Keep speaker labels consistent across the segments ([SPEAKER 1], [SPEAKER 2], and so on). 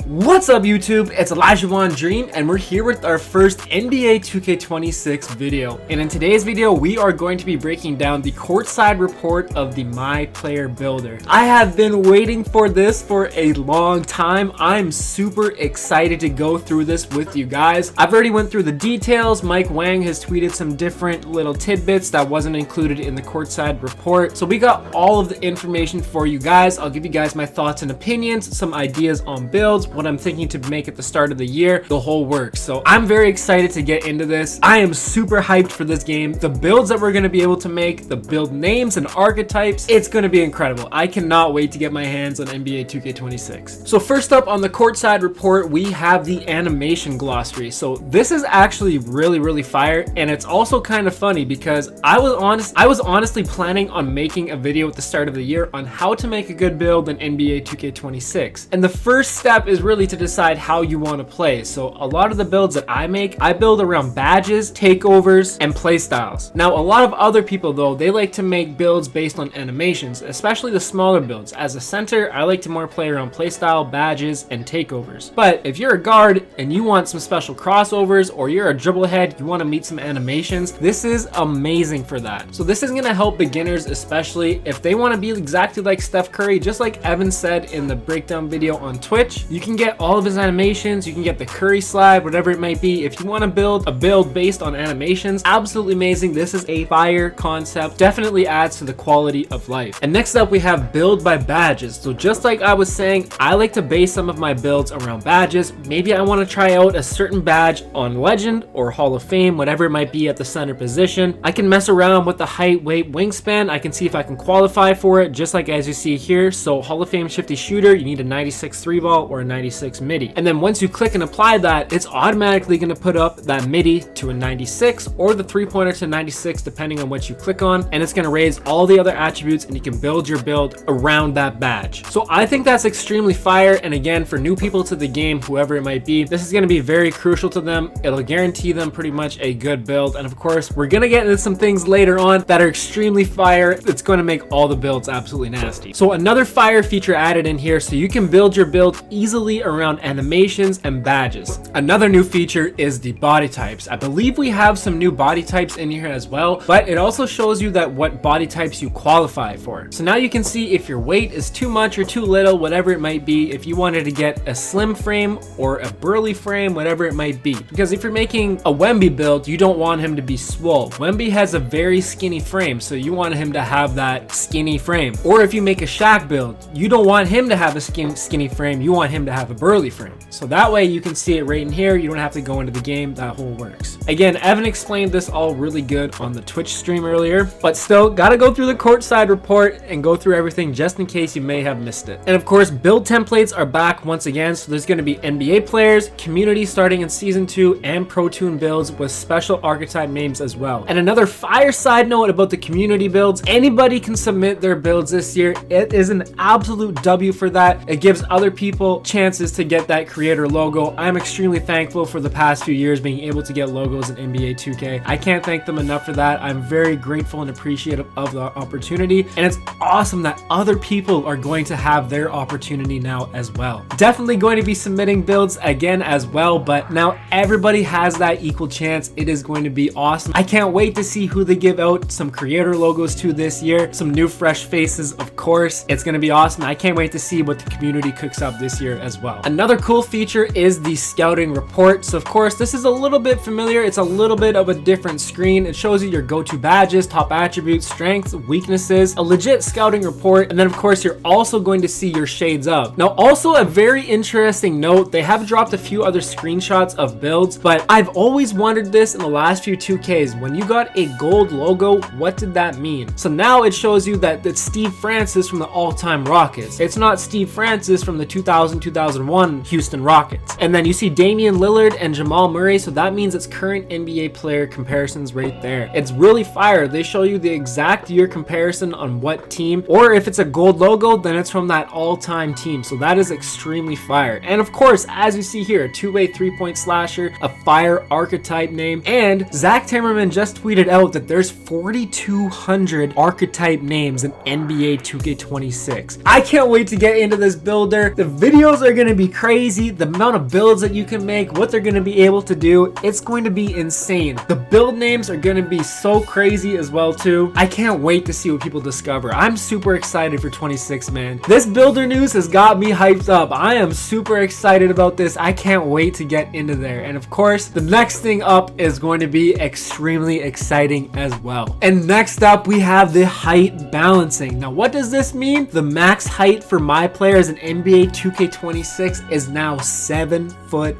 [SPEAKER 1] What's up YouTube, it's Elijah One Dream and we're here with our first NBA 2K26 video. And in today's video we are going to be breaking down the courtside report of the MyPLAYER Builder. I have been waiting for this for a long time. I'm super excited to go through this with you guys. I've already went through the details. Mike Wang has tweeted some different little tidbits that wasn't included in the courtside report. So we got all of the information for you guys. I'll give you guys my thoughts and opinions, some ideas on builds, what I'm thinking to make at the start of the year, the whole works. So I'm very excited to get into this. I am super hyped for this game. The builds that we're going to be able to make, the build names and archetypes, it's going to be incredible. I cannot wait to get my hands on NBA 2K26. So first up on the courtside report, we have the animation glossary. So this is actually really fire, and it's also kind of funny because I was honestly planning on making a video at the start of the year on how to make a good build in NBA 2K26. And the first step is really to decide how you want to play. So a lot of the builds that I make, I build around badges, takeovers, and playstyles. Now a lot of other people though, they like to make builds based on animations, especially the smaller builds. As a center, I like to more play around playstyle, badges, and takeovers. But if you're a guard and you want some special crossovers, or you're a dribble head, you want to meet some animations, this is amazing for that. So this is going to help beginners, especially if they want to be exactly like Steph Curry. Just like Evan said in the breakdown video on Twitch, you can get all of his animations, you can get the Curry slide, whatever it might be. If you want to build a build based on animations, absolutely amazing. This is a fire concept, definitely adds to the quality of life. And next up we have build by badges. So just like I was saying, I like to base some of my builds around badges. Maybe I want to try out a certain badge on Legend or Hall of Fame, whatever it might be at the center position. I can mess around with the height, weight, wingspan. I can see if I can qualify for it, just like as you see here. So Hall of Fame shifty shooter, you need a 96 3 ball or a 96 midi. And then once you click and apply that, it's automatically going to put up that midi to a 96 or the 3-pointer to 96 depending on what you click on, and it's going to raise all the other attributes and you can build your build around that badge. So I think that's extremely fire, and again, for new people to the game, whoever it might be, this is going to be very crucial to them. It'll guarantee them pretty much a good build, and of course we're going to get into some things later on that are extremely fire. It's going to make all the builds absolutely nasty. So another fire feature added in here, so you can build your build easily around animations and badges. Another new feature is the body types. I believe we have some new body types in here as well, but it also shows you that what body types you qualify for. So now you can see if your weight is too much or too little, whatever it might be, if you wanted to get a slim frame or a burly frame, whatever it might be. Because if you're making a Wemby build, you don't want him to be swole. Wemby has a very skinny frame, so you want him to have that skinny frame. Or if you make a Shaq build, you don't want him to have a skinny frame, you want him to have a burly frame. So that way you can see it right in here. You don't have to go into the game. That whole works. Again, Evan explained this all really good on the Twitch stream earlier, but still gotta go through the courtside report and go through everything just in case you may have missed it. And of course, build templates are back once again. So there's going to be NBA players, community starting in season 2, and Pro Toon builds with special archetype names as well. And another fire side note about the community builds, anybody can submit their builds this year. It is an absolute W for that. It gives other people chances to get that creator logo. I'm extremely thankful for the past few years being able to get logos in NBA 2K. I can't thank them enough for that. I'm very grateful and appreciative of the opportunity, and it's awesome that other people are going to have their opportunity now as well. Definitely going to be submitting builds again as well, but now everybody has that equal chance. It is going to be awesome. I can't wait to see who they give out some creator logos to this year. Some new fresh faces, of course. It's going to be awesome. I can't wait to see what the community cooks up this year as well. Another cool feature is the scouting report. So of course, this is a little bit familiar. It's a little bit of a different screen. It shows you your go-to badges, top attributes, strengths, weaknesses, a legit scouting report, and then of course you're also going to see your shades of. Now also a very interesting note, they have dropped a few other screenshots of builds, but I've always wondered this in the last few 2Ks. When you got a gold logo, what did that mean? So now it shows you that it's Steve Francis from the all-time Rockets. It's not Steve Francis from the 2000-2001 Houston Rockets. And then you see Damian Lillard and Jamal Murray, so that means it's current NBA player comparisons right there. It's really fire. They show you the exact year comparison on what team, or if it's a gold logo, then it's from that all-time team. So that is extremely fire. And of course, as you see here, a two-way three-point slasher, a fire archetype name, and Zach Timmerman just tweeted out that there's 4,200 archetype names in NBA 2K26. I can't wait to get into this builder. The videos are going to be crazy. The amount of builds that you can make, what they're going to be able to do, it's going to be insane. The build names are going to be so crazy as well too. I can't wait to see what people discover. I'm super excited for 26, man. This builder news has got me hyped up. I am super excited about this. I can't wait to get into there. And of course, the next thing up is going to be extremely exciting as well. And next up, we have the height balancing. Now, what does this mean? The max height for my players in NBA 2K26 is now 7'4".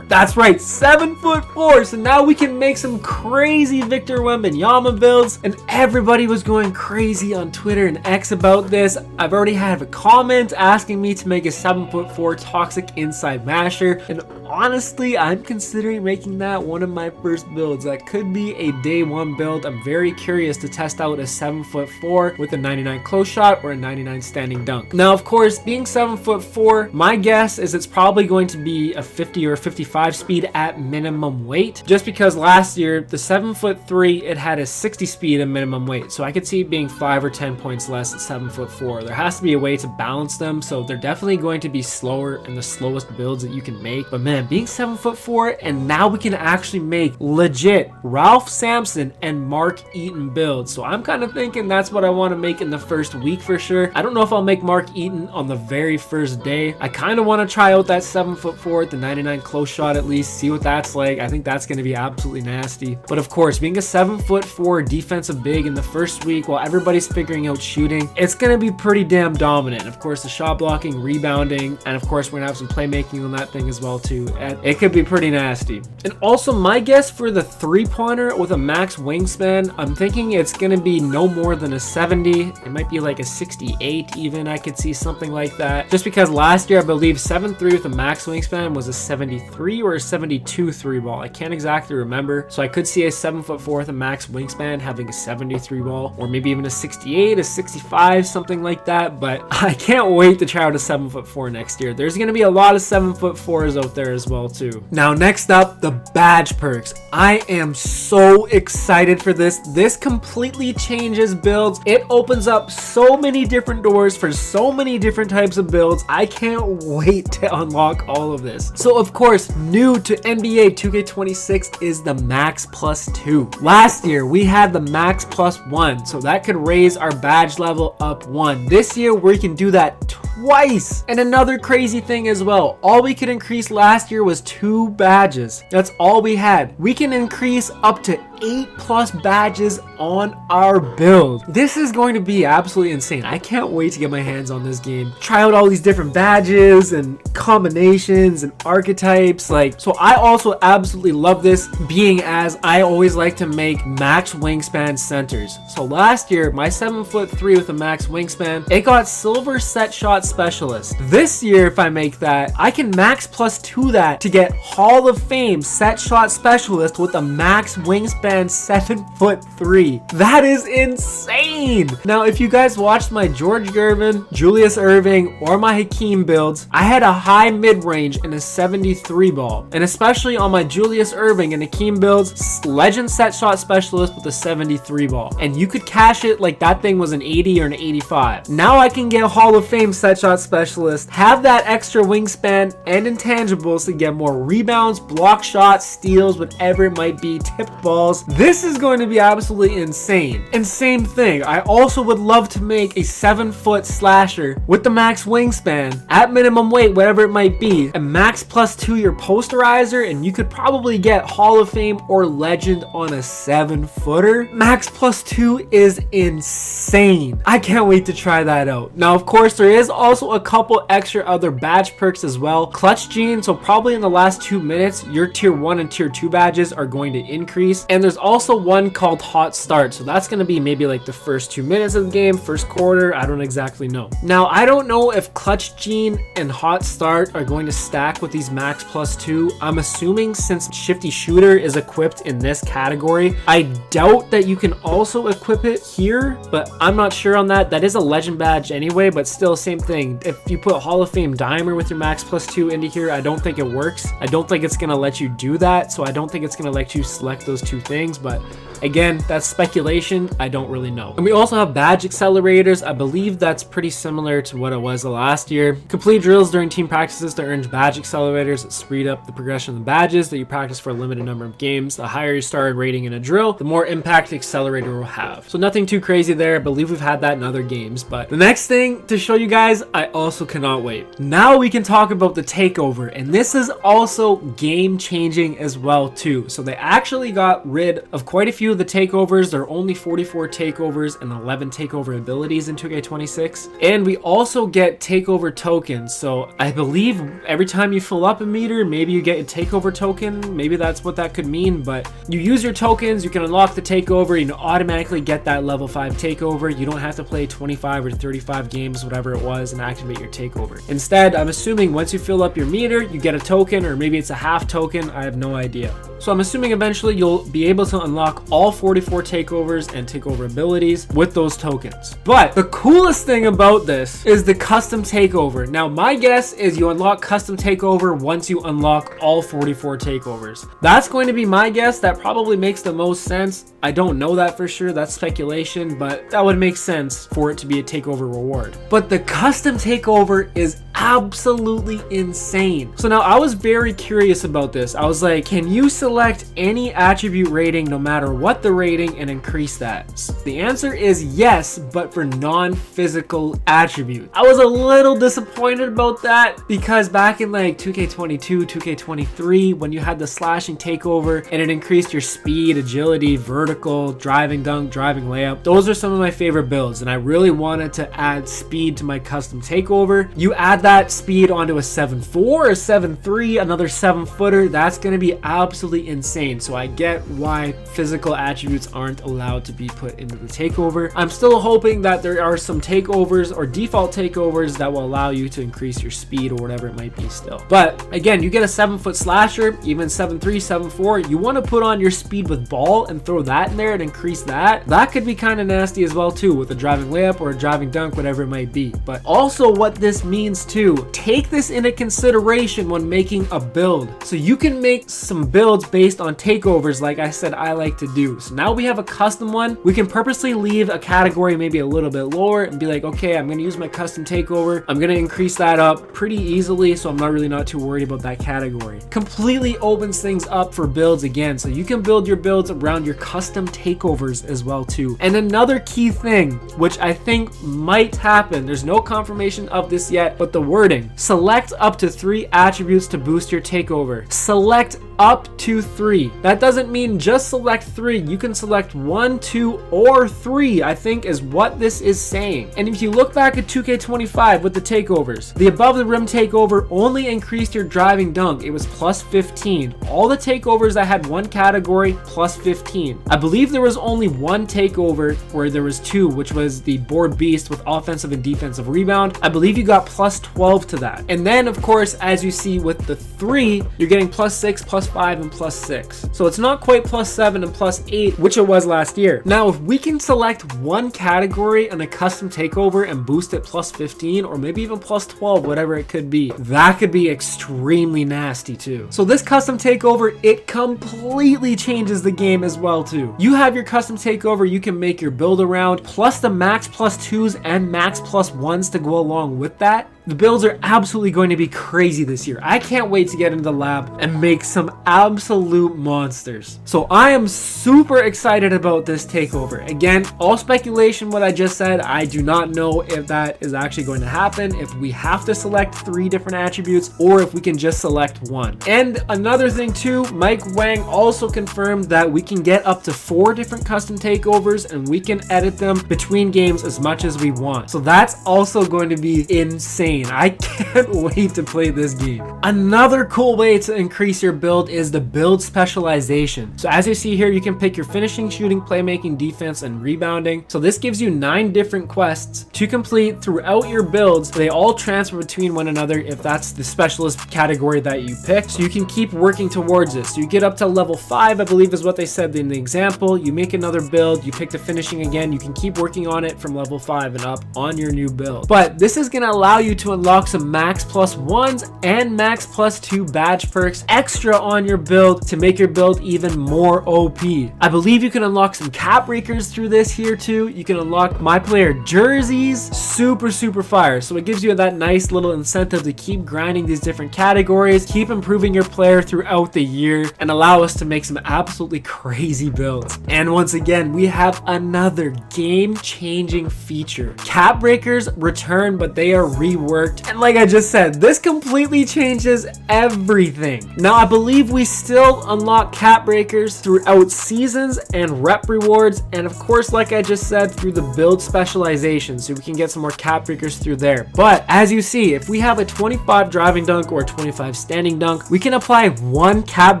[SPEAKER 1] That's right, 7'4". So now we can make some crazy Victor Wembanyama builds, and everybody was going crazy on Twitter and X about this. I've already had a comment asking me to make a 7'4" toxic inside masher, and honestly, I'm considering making that one of my first builds. That could be a day one build. I'm very curious to test out a 7'4" with a 99 close shot or a 99 standing dunk. Now, of course, being 7'4", my guess is it's probably going to be a 50 or 55 speed at minimum weight, just because last year the 7'3" it had a 60 speed at minimum weight, so I could see it being 5 or 10 points less at 7'4". There has to be a way to balance them, so they're definitely going to be slower and the slowest builds that you can make. But man, being 7'4", and now we can actually make legit Ralph Sampson and Mark Eaton builds, so I'm kind of thinking that's what I want to make in the first week for sure. I don't know if I'll make Mark Eaton on the very first day. I kind of want to try out that 7'4", the 99 close shot at least, see what that's like. I think that's going to be absolutely nasty. But of course, being a 7'4" defensive big in the first week while everybody's figuring out shooting, it's going to be pretty damn dominant. Of course, the shot blocking, rebounding, and of course, we're going to have some playmaking on that thing as well too. And it could be pretty nasty. And also, my guess for the three-pointer with a max wingspan, I'm thinking it's going to be no more than a 70. It might be like a 68 even. I could see something like that. Just because last year, I believe 7'3" with a max wingspan was a 73 or a 72 three ball. I can't exactly remember. So I could see a 7'4" with a max wingspan having a 73 ball, or maybe even a 68, a 65, something like that. But I can't wait to try out a 7'4" next year. There's going to be a lot of 7'4s out there as well too. Now, next up, the badge perks. I am so excited for this. This completely changes builds. It opens up so many different doors for so many different types of builds. I can't wait to unlock all of this. So of course, new to NBA 2K26 is the Max +2. Last year, we had the Max +1, so that could raise our badge level up 1. This year, we can do that twice. And another crazy thing as well, all we could increase last year was 2 badges. That's all we had. We can increase up to 8+ badges on our build. This is going to be absolutely insane. I can't wait to get my hands on this game. Try out all these different badges and combinations and archetypes. So I also absolutely love this, being as I always like to make max wingspan centers. So last year, my 7'3" with a max wingspan, it got silver set shot specialist. This year, if I make that, I can max +2 that to get Hall of Fame set shot specialist with a max wingspan 7'3". That is insane. Now, if you guys watched my George Gervin, Julius Erving, or my Hakeem builds, I had a high mid-range and a 73 ball. And especially on my Julius Erving and Hakeem builds, legend set shot specialist with a 73 ball. And you could cash it like that thing was an 80 or an 85. Now I can get Hall of Fame set shot specialist, have that extra wingspan and intangibles to get more rebounds, block shots, steals, whatever it might be, tipped balls. This is going to be absolutely insane. And same thing, I also would love to make a 7-foot slasher with the max wingspan at minimum weight, whatever it might be, a max +2 your posterizer, and you could probably get Hall of Fame or legend on a 7-footer. Max +2 is insane. I can't wait to try that out. Now, of course, there is also a couple extra other badge perks as well. Clutch Gene, so probably in the last 2 minutes, your tier 1 and tier 2 badges are going to increase. And there's also one called Hot Start, so that's going to be maybe like the first 2 minutes of the game, first quarter, I don't exactly know. Now, I don't know if Clutch Gene and Hot Start are going to stack with these max +2. I'm assuming since Shifty Shooter is equipped in this category, I doubt that you can also equip it here, but I'm not sure on that. That is a legend badge anyway, but still same thing. If you put Hall of Fame Dimer with your max +2 into here, I don't think it works. I don't think it's going to let you do that, so I don't think it's going to let you select those 2 things, but Again, that's speculation. I don't really know. And we also have badge accelerators. I believe that's pretty similar to what it was last year. Complete drills during team practices to earn badge accelerators that speed up the progression of the badges that you practice for a limited number of games. The higher you start rating in a drill, the more impact the accelerator will have. So nothing too crazy there. I believe we've had that in other games. But the next thing to show you guys, I also cannot wait. Now we can talk about the takeover, and this is also game changing as well too. So they actually got rid of quite a few of the takeovers. There are only 44 takeovers and 11 takeover abilities in 2K26, and we also get takeover tokens. So I believe every time you fill up a meter, maybe you get a takeover token. Maybe that's what that could mean, but you use your tokens, you can unlock the takeover, you automatically get that level 5 takeover. You don't have to play 25 or 35 games, whatever it was, and activate your takeover. Instead, I'm assuming once you fill up your meter, you get a token, or maybe it's a half token. I have no idea. So I'm assuming eventually you'll be able to unlock all 44 takeovers and takeover abilities with those tokens. But the coolest thing about this is the custom takeover. Now my guess is you unlock custom takeover once you unlock all 44 takeovers. That's going to be my guess. That probably makes the most sense. I don't know that for sure. That's speculation, but that would make sense for it to be a takeover reward. But the custom takeover is absolutely insane. So now I was very curious about this. I was like, can you select any attribute rating no matter what the rating and increase that? The answer is yes, but for non-physical attributes. I was a little disappointed about that because back in like 2K22, 2K23, when you had the slashing takeover and it increased your speed, agility, vertical, driving dunk, driving layup, those are some of my favorite builds, and I really wanted to add speed to my custom takeover. You add that speed onto a 7.4, a 7.3, another 7-footer, that's going to be absolutely insane. So I get why physical attributes aren't allowed to be put into the takeover. I'm still hoping that there are some takeovers or default takeovers that will allow you to increase your speed or whatever it might be still. But again, you get a 7-foot slasher, even 7.3, 7.4, you want to put on your speed with ball and throw that in there and increase that. That could be kind of nasty as well too, with a driving layup or a driving dunk, whatever it might be. But also what this means too, take this into consideration when making a build. So you can make some builds based on takeovers like I said I like to do. So now we have a custom one. We can purposely leave a category maybe a little bit lower and be like, okay, I'm going to use my custom takeover. I'm going to increase that up pretty easily, so I'm not too worried about that category. Completely opens things up for builds again, so you can build your builds around your custom takeovers as well too. And another key thing, which I think might happen, there's no confirmation of this yet, but the wording, select up to 3 attributes to boost your takeover. Select up to 3. That doesn't mean just select 3. You can select 1, 2, or 3, I think is what this is saying. And if you look back at 2K25 with the takeovers, the above the rim takeover only increased your driving dunk. It was plus 15. All the takeovers that had one category, plus 15. I believe there was only one takeover where there was 2, which was the board beast with offensive and defensive rebound. I believe you got plus 12 to that. And then of course, as you see with the 3, you're getting plus 6, plus 5, and plus 6. So it's not quite plus 7 and plus 8, which it was last year. Now, if we can select one category in a custom takeover and boost it plus 15 or maybe even plus 12, whatever it could be, that could be extremely nasty too. So this custom takeover, it completely changes the game as well too. You have your custom takeover you can make your build around, plus the max plus 2s and max plus 1s to go along with that. The builds are absolutely going to be crazy this year. I can't wait to get into the lab and make some absolute monsters. So I am super excited about this takeover. Again, all speculation what I just said. I do not know if that is actually going to happen, if we have to select 3 different attributes or if we can just select 1. And another thing too, Mike Wang also confirmed that we can get up to 4 different custom takeovers and we can edit them between games as much as we want. So that's also going to be insane. I can't wait to play this game. Another cool way to increase your build is the build specialization. So as you see here, you can pick your finishing, shooting, playmaking, defense, and rebounding. So this gives you 9 different quests to complete throughout your builds. They all transfer between one another if that's the specialist category that you pick. So you can keep working towards it. So you get up to level 5, I believe is what they said in the example. You make another build, you pick the finishing again. You can keep working on it from level 5 and up on your new build. But this is going to allow you to unlock some max +1s and max +2 badge perks extra on your build to make your build even more OP. I believe you can unlock some cap breakers through this here too. You can unlock MyPLAYER jerseys. Super fire. So it gives you that nice little incentive to keep grinding these different categories, keep improving your player throughout the year, and allow us to make some absolutely crazy builds. And once again, we have another game-changing feature. Cap breakers return, but they are reworked. And like I just said, this completely changes everything. Now, I believe we still unlock cap breakers throughout seasons and rep rewards, and of course, like I just said, through the build specialization, so we can get some more cap breakers through there. But as you see, if we have a 25 driving dunk or a 25 standing dunk, we can apply one cap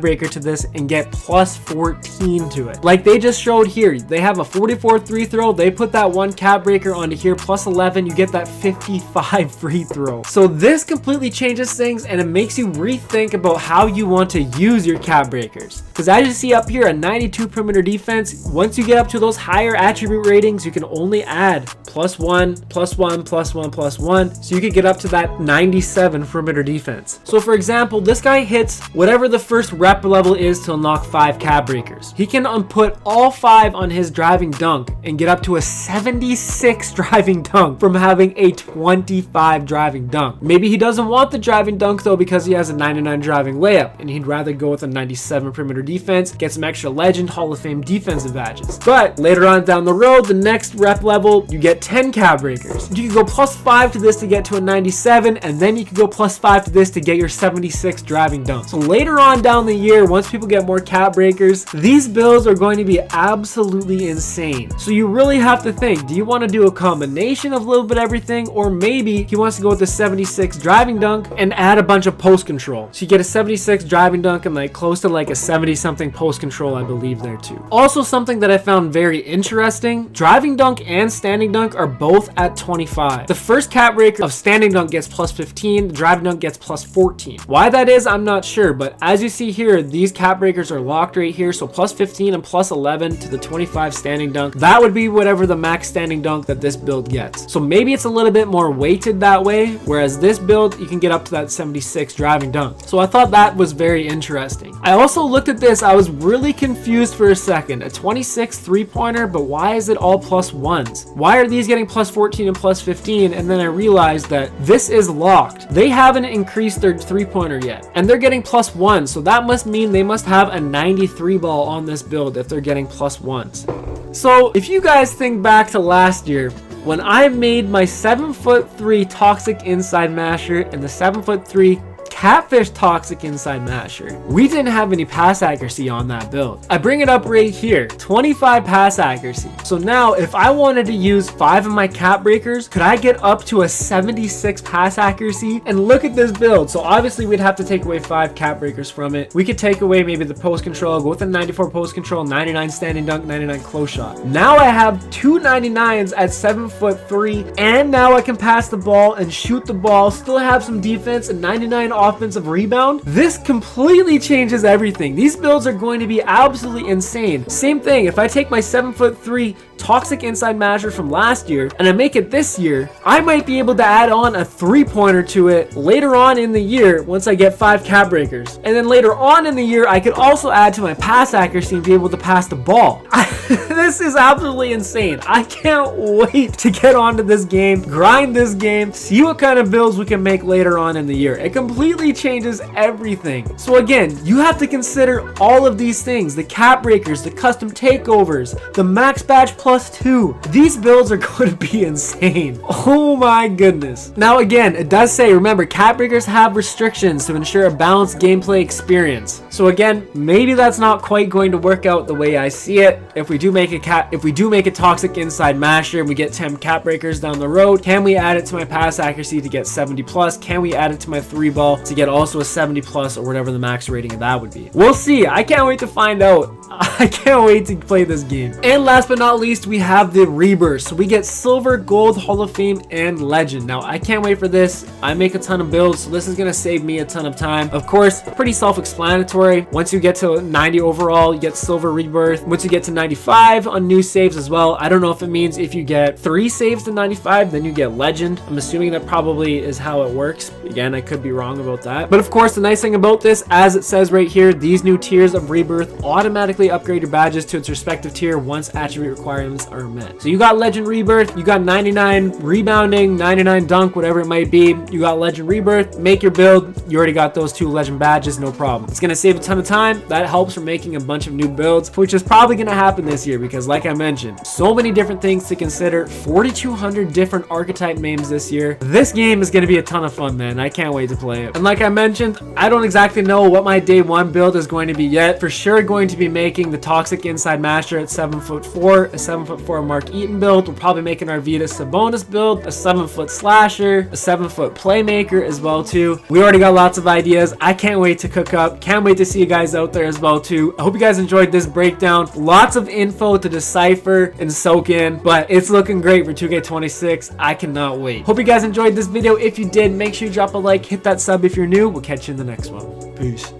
[SPEAKER 1] breaker to this and get +14 to it. Like they just showed here, they have a 44 free throw, they put that one cap breaker onto here, +11, you get that 55 free throw. So this completely changes things, and it makes you rethink about how you want to use your cap breakers. Because as you see up here, a 92 perimeter defense, once you get up to those higher attribute ratings, you can only add +1, +1, +1, +1, so you could get up to that 97 perimeter defense. So for example, this guy hits whatever the first rep level is to unlock 5 cap breakers. He can put all 5 on his driving dunk and get up to a 76 driving dunk from having a 25 driving dunk. Maybe he doesn't want the driving dunk though because he has a 99 driving layup and he'd rather go with a 97 perimeter defense, get some extra legend Hall of Fame defensive badges. But later on down the road, the next rep level, you get 10 cap breakers. You can go +5 to this to get to a 97, and then you can go +5 to this to get your 76 driving dunk. So later on down the year, once people get more cap breakers, these builds are going to be absolutely insane. So you really have to think, do you want to do a combination of a little bit of everything, or maybe he wants to go with the 76 driving dunk and add a bunch of post control. So you get a 76 driving dunk and like close to like a 70 something post control, I believe there too. Also something that I found very interesting, driving dunk and standing dunk are both at 25. The first cap breaker of standing dunk gets +15, the driving dunk gets +14. Why that is, I'm not sure, but as you see here, these cap breakers are locked right here, so +15 and +11 to the 25 standing dunk. That would be whatever the max standing dunk that this build gets. So maybe it's a little bit more weighted that way, whereas this build, you can get up to that 76 driving dunk. So I thought that was very interesting. I also looked at this, I was really confused for a second. A 26 3-pointer, but why is it all +1s? Why are these getting +14 and +15? And then I realized that this is locked. They haven't increased their 3-pointer yet, and they're getting +1, so that must mean they must have a 93 ball on this build if they're getting +1s. So if you guys think back to last year, when I made my 7'3" toxic inside masher and the 7'3" catfish toxic inside masher, we didn't have any pass accuracy on that build. I bring it up right here, 25 pass accuracy. So now if I wanted to use 5 of my cap breakers, could I get up to a 76 pass accuracy? And look at this build. So obviously we'd have to take away 5 cap breakers from it. We could take away maybe the post control, go with a 94 post control, 99 standing dunk, 99 close shot. Now I have 2 99s at 7'3", and now I can pass the ball and shoot the ball, still have some defense and 99 offensive rebound. This completely changes everything. These builds are going to be absolutely insane. Same thing, if I take my 7'3" toxic inside masher from last year and I make it this year, I might be able to add on a 3-pointer to it later on in the year once I get 5 cap breakers. And then later on in the year, I could also add to my pass accuracy and be able to pass the ball. This is absolutely insane. I can't wait to get onto this game, grind this game, see what kind of builds we can make later on in the year. It completely changes everything. So again, you have to consider all of these things, the cap breakers, the custom takeovers, the max badge +2. These builds are going to be insane. Oh my goodness. Now again, it does say, remember, cap breakers have restrictions to ensure a balanced gameplay experience. So again, maybe that's not quite going to work out the way I see it. If we do make a toxic inside masher and we get 10 cap breakers down the road, can we add it to my pass accuracy to get 70+? Can we add it to my 3 ball to get also a 70 plus or whatever the max rating of that would be. We'll see. I can't wait to find out. I can't wait to play this game. And last but not least, we have the Rebirth. So we get Silver, Gold, Hall of Fame, and Legend. Now, I can't wait for this. I make a ton of builds, so this is going to save me a ton of time. Of course, pretty self-explanatory. Once you get to 90 overall, you get Silver Rebirth. Once you get to 95 on new saves as well. I don't know if it means if you get 3 saves to 95, then you get Legend. I'm assuming that probably is how it works. Again, I could be wrong about that. But of course, the nice thing about this, as it says right here, these new tiers of Rebirth automatically upgrade your badges to its respective tier once attribute requirements are met. So you got Legend Rebirth, you got 99 rebounding, 99 dunk, whatever it might be. You got Legend Rebirth, make your build. You already got those 2 Legend badges, no problem. It's going to save a ton of time. That helps for making a bunch of new builds, which is probably going to happen this year because like I mentioned, so many different things to consider. 4,200 different archetype names this year. This game is going to be a ton of fun, man. I can't wait to play it. And like I mentioned, I don't exactly know what my day 1 build is going to be yet. For sure going to be making the Toxic Inside Masher at 7'4", a 7'4" Mark Eaton build. We're probably making our Vita Sabonis build, a 7-foot slasher, a 7-foot playmaker as well too. We already got lots of ideas. I can't wait to cook up. Can't wait to see you guys out there as well too. I hope you guys enjoyed this breakdown. Lots of info to decipher and soak in, but it's looking great for 2K26. I cannot wait. Hope you guys enjoyed this video. If you did, make sure you drop a like, hit that sub if you're new. We'll catch you in the next one. Peace.